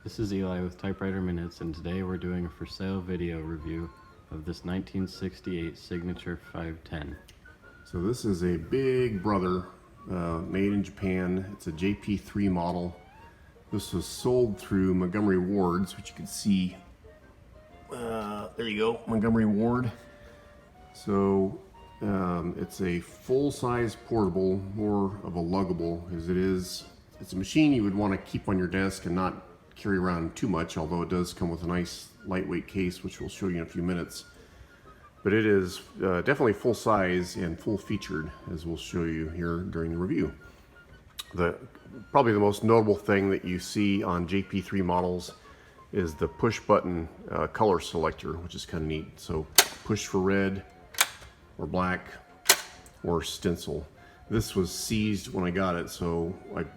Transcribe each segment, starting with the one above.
This is Eli with Typewriter Minutes, and today we're doing a for sale video review of this 1968 Signature 510. So this is a big brother made in Japan. It's a JP3 model. This was sold through Montgomery Ward's, which you can see. There you go, Montgomery Ward. So it's a full-size portable, more of a luggable as it is. It's a machine you would want to keep on your desk and not carry around too much, although it does come with a nice lightweight case, which we'll show you in a few minutes. But it is definitely full size and full featured, as we'll show you here during the review. Probably the most notable thing that you see on JP3 models is the push button color selector, which is kind of neat. So push for red or black or stencil. This was seized when I got it, so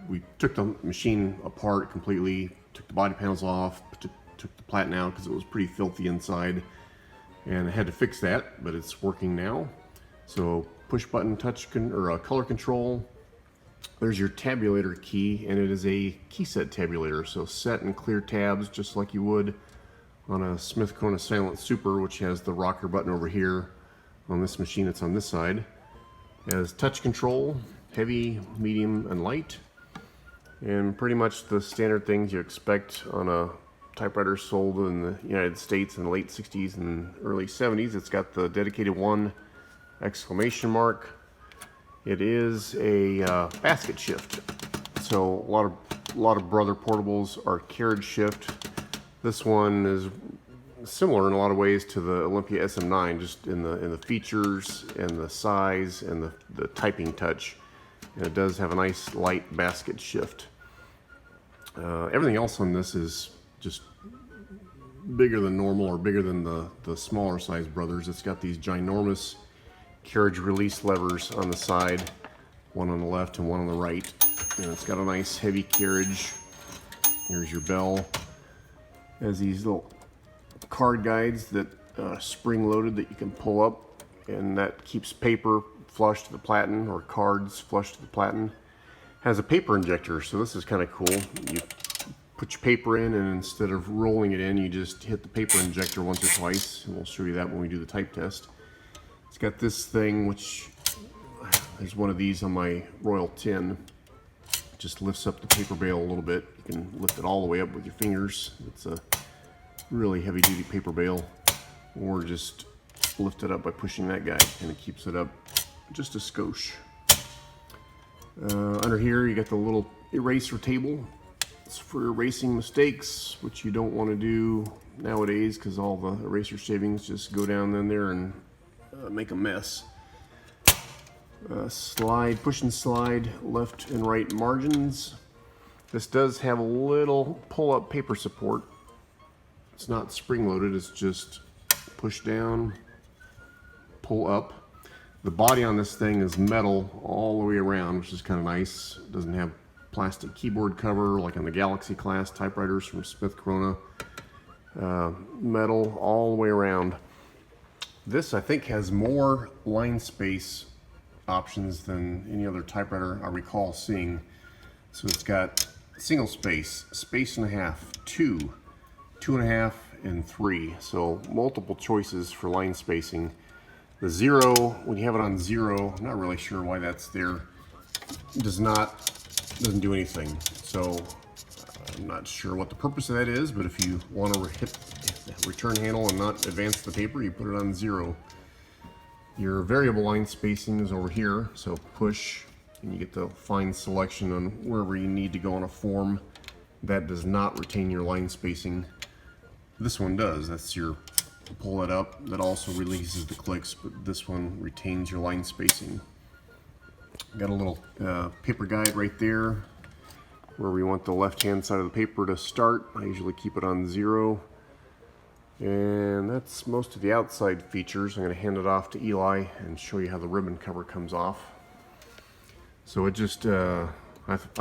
we took the machine apart completely, took the body panels off, took the platen out because it was pretty filthy inside, and I had to fix that, but it's working now. So push button color control. There's your tabulator key, and it is a key set tabulator, so set and clear tabs just like you would on a Smith Corona Silent Super, which has the rocker button over here. On this machine, it's on this side. It has touch control, heavy, medium, and light, and pretty much the standard things you expect on a typewriter sold in the United States in the late 60s and early 70s. It's got the dedicated one exclamation mark. It is a basket shift. So a lot of brother portables are carriage shift. This one is similar in a lot of ways to the Olympia SM9, just in the features and the size and the typing touch. And it does have a nice light basket shift. Everything else on this is just bigger than normal, or bigger than the smaller size brothers. It's got these ginormous carriage release levers on the side, one on the left and one on the right. And it's got a nice heavy carriage. Here's your bell. It has these little card guides that spring loaded that you can pull up, and that keeps paper flush to the platen, or cards flush to the platen. Has a paper injector, so this is kind of cool. You put your paper in, and instead of rolling it in, you just hit the paper injector once or twice, and we'll show you that when we do the type test. It's got this thing, which there's one of these on my Royal tin. It just lifts up the paper bale a little bit. You can lift it all the way up with your fingers. It's a really heavy duty paper bale, or just lift it up by pushing that guy, and it keeps it up just a skosh. Under here you got the little eraser table. It's for erasing mistakes, which you don't want to do nowadays because all the eraser shavings just go down in there and make a mess. Slide, push and slide left and right margins. This does have a little pull-up paper support. It's not spring-loaded, it's just push down, pull up. The body on this thing is metal all the way around, which is kind of nice. It doesn't have plastic keyboard cover like on the Galaxy class typewriters from Smith Corona. Metal all the way around. This, I think, has more line space options than any other typewriter I recall seeing. So it's got single space, space and a half, 2, 2.5, and 3. So multiple choices for line spacing. The 0, when you have it on 0, I'm not really sure why that's there. It doesn't do anything. So I'm not sure what the purpose of that is, but if you want to hit the return handle and not advance the paper, you put it on 0. Your variable line spacing is over here, so push, and you get the fine selection on wherever you need to go on a form. That does not retain your line spacing. This one does. That's your pull it up. That also releases the clicks, but this one retains your line spacing. Got a little paper guide right there where we want the left hand side of the paper to start. I usually keep it on 0. And that's most of the outside features. I'm going to hand it off to Eli and show you how the ribbon cover comes off. So it just, I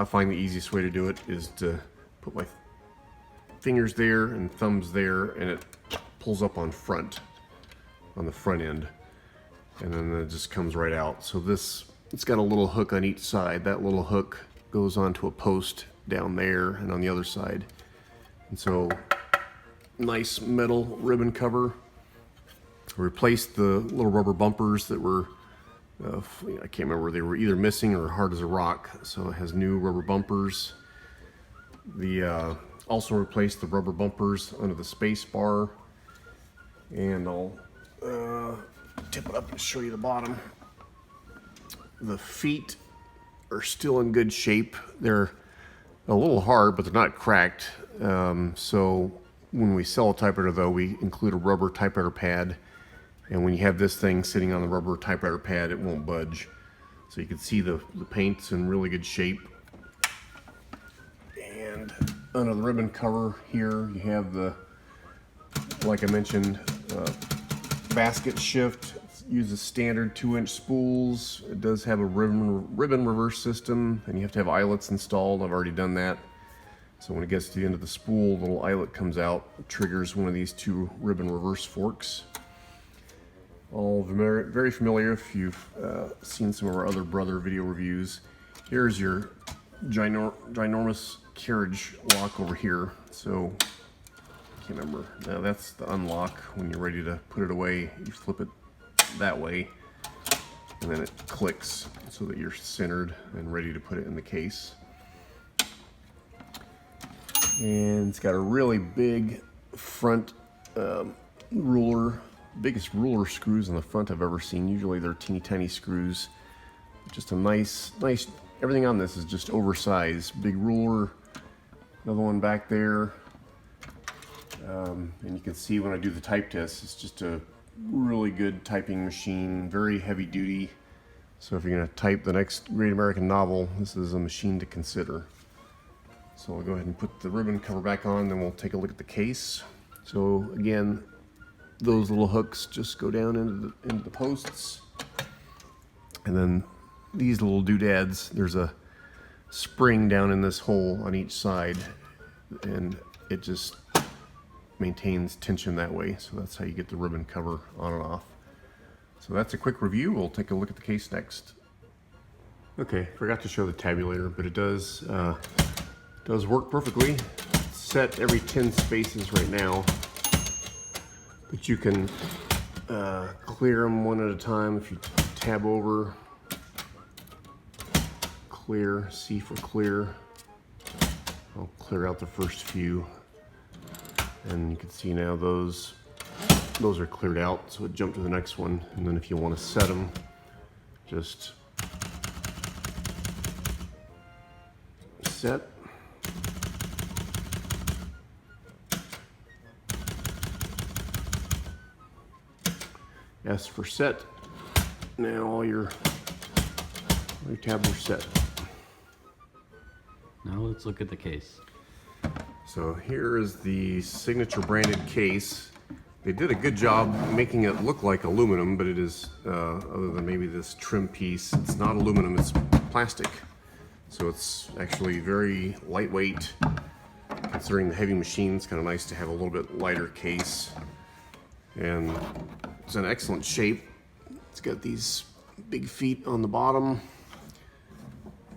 find the easiest way to do it is to put my fingers there and thumbs there, and it pulls up on the front end, and then it just comes right out. So it's got a little hook on each side. That little hook goes onto a post down there, and on the other side And so, nice metal ribbon cover. Replaced the little rubber bumpers that were, I can't remember, they were either missing or hard as a rock. So it has new rubber bumpers. Also replaced the rubber bumpers under the space bar. And I'll tip it up and show you the bottom. The feet are still in good shape. They're a little hard, but they're not cracked. So when we sell a typewriter, though, we include a rubber typewriter pad. And when you have this thing sitting on the rubber typewriter pad, it won't budge. So you can see the paint's in really good shape. And under the ribbon cover here, you have the, like I mentioned, basket shift. It uses standard 2-inch spools. It does have a ribbon reverse system, and you have to have eyelets installed. I've already done that. So when it gets to the end of the spool, the little eyelet comes out, triggers one of these 2 ribbon reverse forks. All very familiar if you've seen some of our other Brother video reviews. Here's your ginormous carriage lock over here. So, I can't remember. Now that's the unlock. When you're ready to put it away, you flip it that way, and then it clicks so that you're centered and ready to put it in the case. And it's got a really big front ruler. Biggest ruler screws in the front I've ever seen. Usually they're teeny tiny screws. Just a nice, everything on this is just oversized. Big ruler, another one back there. And you can see when I do the type test, it's just a really good typing machine, very heavy duty. So if you're gonna type the next great American novel, this is a machine to consider. So I'll go ahead and put the ribbon cover back on, then we'll take a look at the case. So again, those little hooks just go down into the posts. And then these little doodads, there's a spring down in this hole on each side, and it just maintains tension that way. So that's how you get the ribbon cover on and off. So that's a quick review. We'll take a look at the case next. Okay, forgot to show the tabulator, but it does work perfectly. It's set every 10 spaces right now. But you can clear them one at a time. If you tab over, clear, C for clear. I'll clear out the first few. And you can see now those are cleared out, so it jumped to the next one. And then if you want to set them, just set. S for set. Now all your tabs are set. Now let's look at the case. So here is the signature branded case. They did a good job making it look like aluminum, but it is, other than maybe this trim piece, it's not aluminum, it's plastic. So it's actually very lightweight. Considering the heavy machine, it's kind of nice to have a little bit lighter case. And it's in excellent shape. It's got these big feet on the bottom.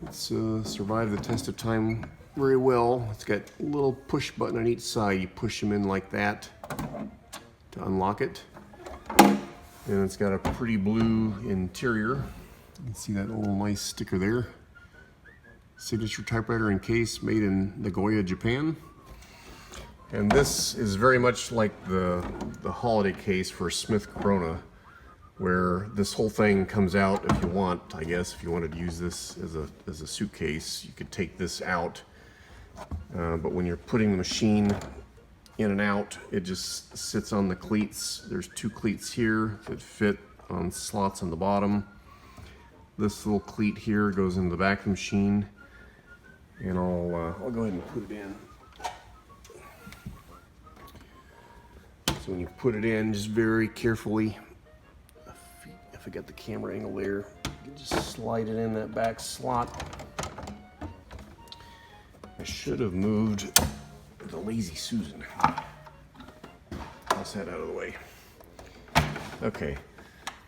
It's survived the test of time very well. It's got a little push button on each side. You push them in like that to unlock it. And it's got a pretty blue interior. You can see that little nice sticker there. Signature typewriter and case made in Nagoya, Japan. And this is very much like the holiday case for Smith Corona, where this whole thing comes out if you want. I guess if you wanted to use this as a suitcase, you could take this out. But when you're putting the machine in and out, it just sits on the cleats. There's 2 cleats here that fit on slots on the bottom. This little cleat here goes into the back of the machine, and I'll go ahead and put it in. So when you put it in, just very carefully, if I got the camera angle there, you can just slide it in that back slot. I should have moved the Lazy Susan. That's that out of the way. Okay,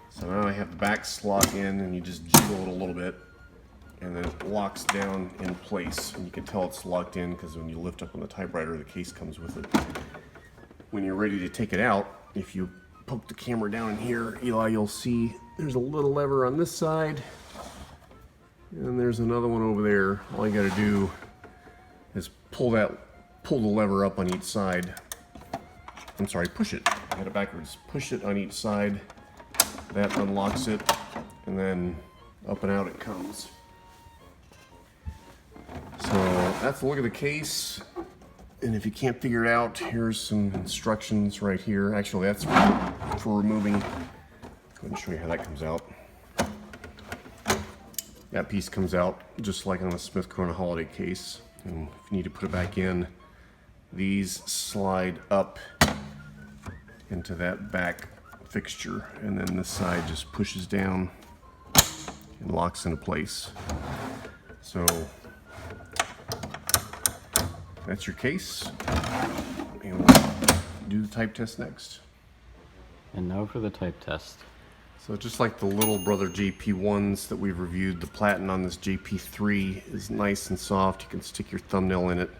so now I have the back slot in, and you just jiggle it a little bit, and then it locks down in place. And you can tell it's locked in because when you lift up on the typewriter, the case comes with it. When you're ready to take it out, if you poke the camera down in here, Eli, you'll see there's a little lever on this side, and there's another one over there. All you got to do is pull the lever up on each side. I'm sorry, push it. I had it backwards. Push it on each side. That unlocks it, and then up and out it comes. So that's a look at the case. And if you can't figure it out, here's some instructions right here. Actually, that's for removing. Go ahead and show you how that comes out. That piece comes out just like on the Smith Corona holiday case. And if you need to put it back in, these slide up into that back fixture, and then this side just pushes down and locks into place. So that's your case, and we'll do the type test next. And now for the type test. So just like the little brother JP1s that we've reviewed, the platen on this JP3 is nice and soft. You can stick your thumbnail in it,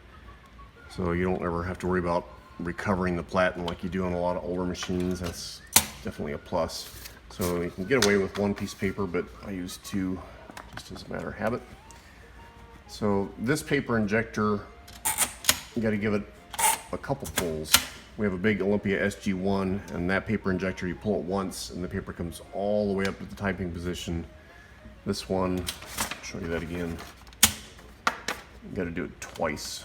so you don't ever have to worry about recovering the platen like you do on a lot of older machines. That's definitely a plus. So you can get away with one piece of paper, but I use two just as a matter of habit. So this paper injector, you got to give it a couple pulls. We have a big Olympia SG1, and that paper injector, you pull it once and the paper comes all the way up to the typing position. This one, I'll show you that again. You got to do it twice.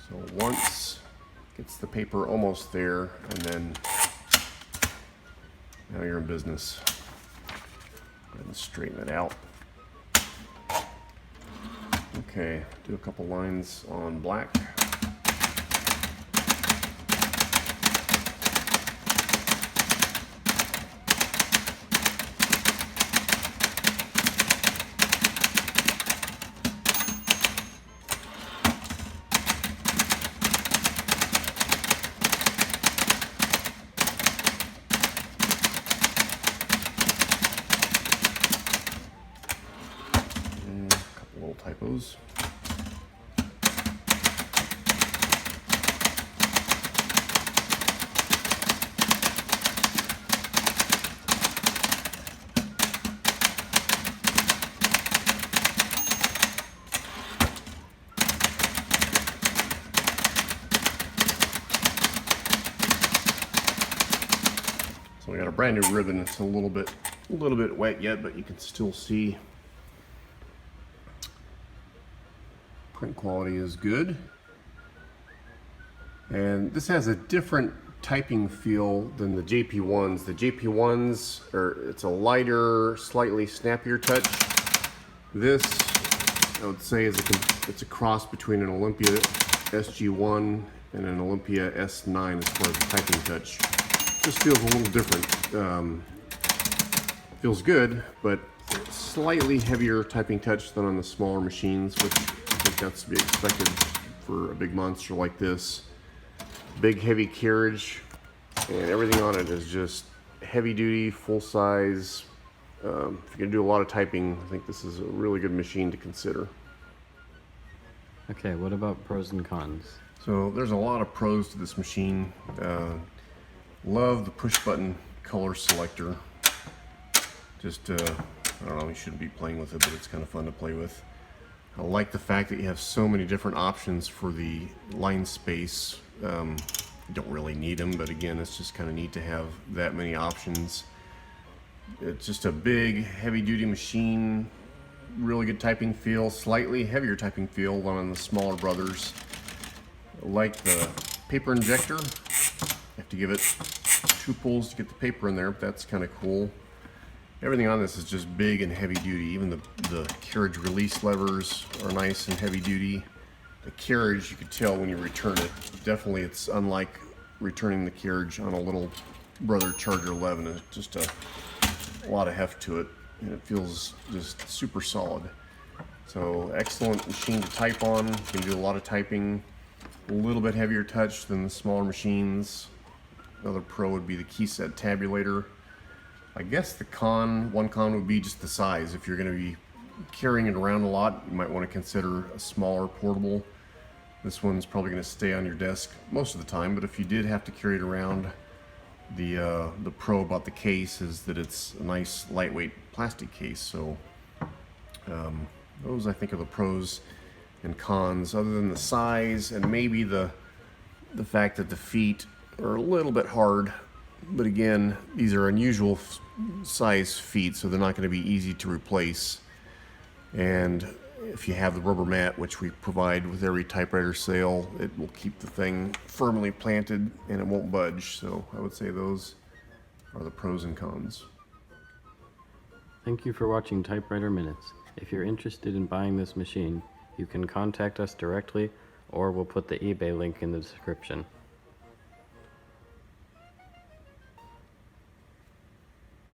So once gets the paper almost there, and then now you're in business. Go ahead and straighten it out. Okay, do a couple lines on black. Typos. So we got a brand new ribbon. It's a little bit wet yet, but you can still see print quality is good. And this has a different typing feel than the JP1s. The JP1s it's a lighter, slightly snappier touch. This, I would say, it's a cross between an Olympia SG1 and an Olympia S9 as far as the typing touch. Just feels a little different. Feels good, but slightly heavier typing touch than on the smaller machines, which I think that's to be expected for a big monster like this. Big heavy carriage, and everything on it is just heavy duty, full size. If you're gonna do a lot of typing, I think this is a really good machine to consider. Okay, what about pros and cons? So there's a lot of pros to this machine. Love the push button color selector. Just, I don't know, you shouldn't be playing with it, but it's kind of fun to play with. I like the fact that you have so many different options for the line space. You don't really need them, but again, it's just kind of neat to have that many options. It's just a big, heavy-duty machine. Really good typing feel, slightly heavier typing feel than on the smaller brothers. I like the paper injector. You have to give it 2 pulls to get the paper in there, but that's kind of cool. Everything on this is just big and heavy duty. Even the carriage release levers are nice and heavy duty. The carriage, you can tell when you return it. Definitely, it's unlike returning the carriage on a little brother Charger 11. It's just a lot of heft to it, and it feels just super solid. So excellent machine to type on. You can do a lot of typing. A little bit heavier touch than the smaller machines. Another pro would be the keyset tabulator. I guess one con would be just the size. If you're going to be carrying it around a lot, you might want to consider a smaller portable. This one's probably going to stay on your desk most of the time, but if you did have to carry it around, the pro about the case is that it's a nice lightweight plastic case. So those I think are the pros and cons, other than the size and maybe the fact that the feet are a little bit hard. But again, these are unusual size feet, so they're not going to be easy to replace. And if you have the rubber mat, which we provide with every typewriter sale, it will keep the thing firmly planted and it won't budge. So I would say those are the pros and cons. Thank you for watching Typewriter Minutes. If you're interested in buying this machine, you can contact us directly, or we'll put the eBay link in the description.